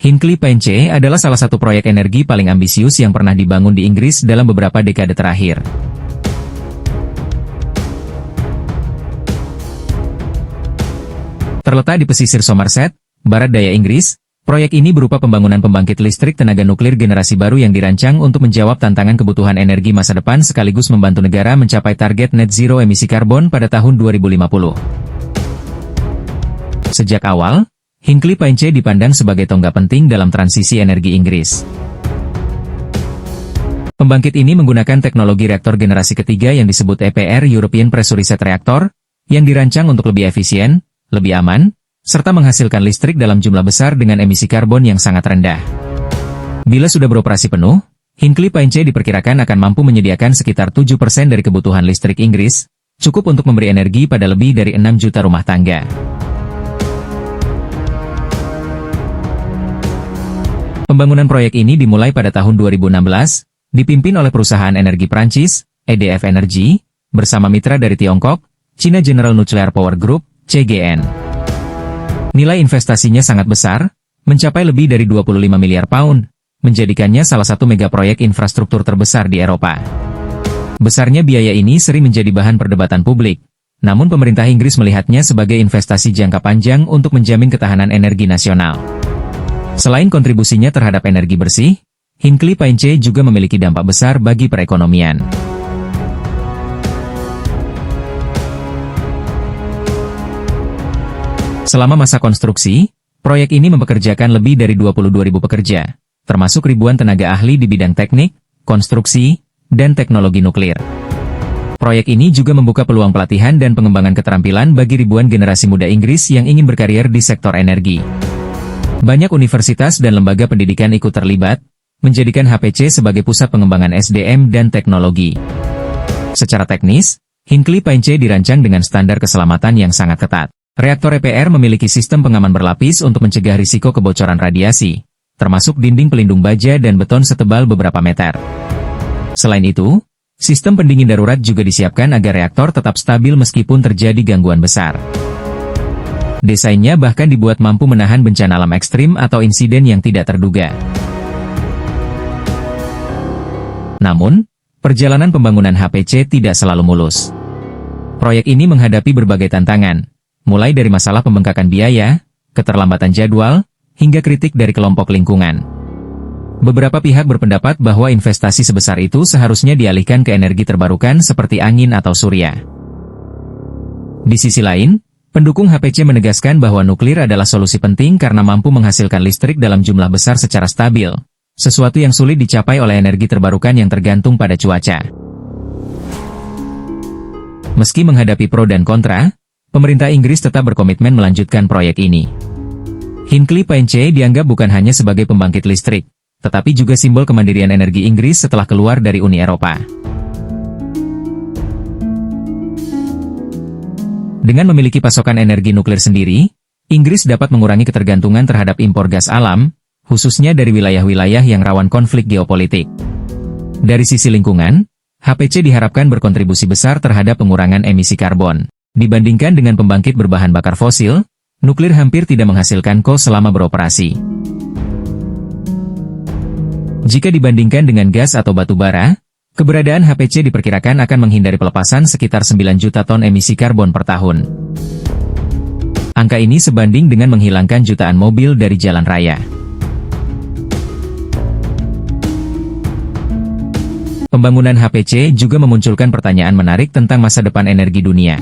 Hinkley Point C adalah salah satu proyek energi paling ambisius yang pernah dibangun di Inggris dalam beberapa dekade terakhir. Terletak di pesisir Somerset, barat daya Inggris, proyek ini berupa pembangunan pembangkit listrik tenaga nuklir generasi baru yang dirancang untuk menjawab tantangan kebutuhan energi masa depan sekaligus membantu negara mencapai target net zero emisi karbon pada tahun 2050. Sejak awal, Hinkley Point C dipandang sebagai tonggak penting dalam transisi energi Inggris. Pembangkit ini menggunakan teknologi reaktor generasi ketiga yang disebut EPR European Pressurized Reactor, yang dirancang untuk lebih efisien, lebih aman, serta menghasilkan listrik dalam jumlah besar dengan emisi karbon yang sangat rendah. Bila sudah beroperasi penuh, Hinkley Point C diperkirakan akan mampu menyediakan sekitar 7% dari kebutuhan listrik Inggris, cukup untuk memberi energi pada lebih dari 6 juta rumah tangga. Pembangunan proyek ini dimulai pada tahun 2016, dipimpin oleh perusahaan energi Prancis, EDF Energy, bersama mitra dari Tiongkok, China General Nuclear Power Group, CGN. Nilai investasinya sangat besar, mencapai lebih dari 25 miliar pound, menjadikannya salah satu megaproyek infrastruktur terbesar di Eropa. Besarnya biaya ini sering menjadi bahan perdebatan publik, namun pemerintah Inggris melihatnya sebagai investasi jangka panjang untuk menjamin ketahanan energi nasional. Selain kontribusinya terhadap energi bersih, Hinkley Point C juga memiliki dampak besar bagi perekonomian. Selama masa konstruksi, proyek ini mempekerjakan lebih dari 22.000 pekerja, termasuk ribuan tenaga ahli di bidang teknik, konstruksi, dan teknologi nuklir. Proyek ini juga membuka peluang pelatihan dan pengembangan keterampilan bagi ribuan generasi muda Inggris yang ingin berkarir di sektor energi. Banyak universitas dan lembaga pendidikan ikut terlibat, menjadikan HPC sebagai pusat pengembangan SDM dan teknologi. Secara teknis, Hinkley Point C dirancang dengan standar keselamatan yang sangat ketat. Reaktor EPR memiliki sistem pengaman berlapis untuk mencegah risiko kebocoran radiasi, termasuk dinding pelindung baja dan beton setebal beberapa meter. Selain itu, sistem pendingin darurat juga disiapkan agar reaktor tetap stabil meskipun terjadi gangguan besar. Desainnya bahkan dibuat mampu menahan bencana alam ekstrim atau insiden yang tidak terduga. Namun, perjalanan pembangunan HPC tidak selalu mulus. Proyek ini menghadapi berbagai tantangan, mulai dari masalah pembengkakan biaya, keterlambatan jadwal, hingga kritik dari kelompok lingkungan. Beberapa pihak berpendapat bahwa investasi sebesar itu seharusnya dialihkan ke energi terbarukan seperti angin atau surya. Di sisi lain, pendukung HPC menegaskan bahwa nuklir adalah solusi penting karena mampu menghasilkan listrik dalam jumlah besar secara stabil, sesuatu yang sulit dicapai oleh energi terbarukan yang tergantung pada cuaca. Meski menghadapi pro dan kontra, pemerintah Inggris tetap berkomitmen melanjutkan proyek ini. Hinkley Point C dianggap bukan hanya sebagai pembangkit listrik, tetapi juga simbol kemandirian energi Inggris setelah keluar dari Uni Eropa. Dengan memiliki pasokan energi nuklir sendiri, Inggris dapat mengurangi ketergantungan terhadap impor gas alam, khususnya dari wilayah-wilayah yang rawan konflik geopolitik. Dari sisi lingkungan, HPC diharapkan berkontribusi besar terhadap pengurangan emisi karbon. Dibandingkan dengan pembangkit berbahan bakar fosil, nuklir hampir tidak menghasilkan CO2 selama beroperasi. Jika dibandingkan dengan gas atau batu bara, keberadaan HPC diperkirakan akan menghindari pelepasan sekitar 9 juta ton emisi karbon per tahun. Angka ini sebanding dengan menghilangkan jutaan mobil dari jalan raya. Pembangunan HPC juga memunculkan pertanyaan menarik tentang masa depan energi dunia.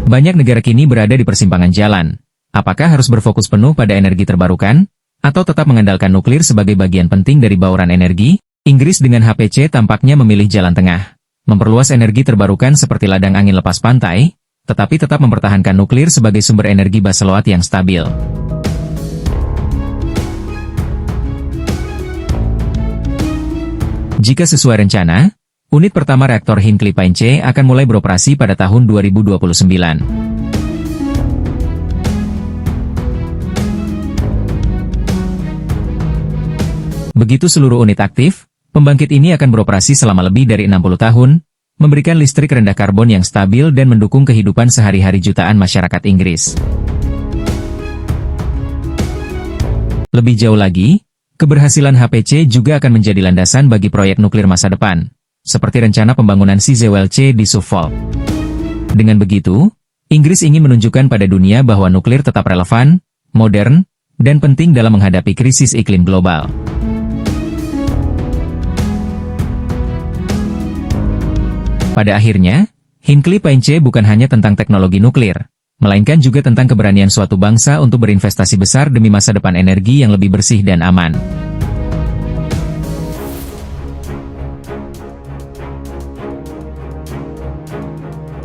Banyak negara kini berada di persimpangan jalan. Apakah harus berfokus penuh pada energi terbarukan, atau tetap mengandalkan nuklir sebagai bagian penting dari bauran energi? Inggris dengan HPC tampaknya memilih jalan tengah, memperluas energi terbarukan seperti ladang angin lepas pantai, tetapi tetap mempertahankan nuklir sebagai sumber energi baseload yang stabil. Jika sesuai rencana, unit pertama reaktor Hinkley Point C akan mulai beroperasi pada tahun 2029. Begitu seluruh unit aktif, pembangkit ini akan beroperasi selama lebih dari 60 tahun, memberikan listrik rendah karbon yang stabil dan mendukung kehidupan sehari-hari jutaan masyarakat Inggris. Lebih jauh lagi, keberhasilan HPC juga akan menjadi landasan bagi proyek nuklir masa depan, seperti rencana pembangunan CZLC di Suffolk. Dengan begitu, Inggris ingin menunjukkan pada dunia bahwa nuklir tetap relevan, modern, dan penting dalam menghadapi krisis iklim global. Pada akhirnya, Hinkley Point bukan hanya tentang teknologi nuklir, melainkan juga tentang keberanian suatu bangsa untuk berinvestasi besar demi masa depan energi yang lebih bersih dan aman.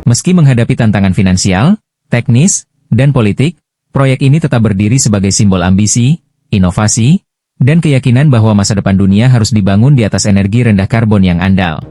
Meski menghadapi tantangan finansial, teknis, dan politik, proyek ini tetap berdiri sebagai simbol ambisi, inovasi, dan keyakinan bahwa masa depan dunia harus dibangun di atas energi rendah karbon yang andal.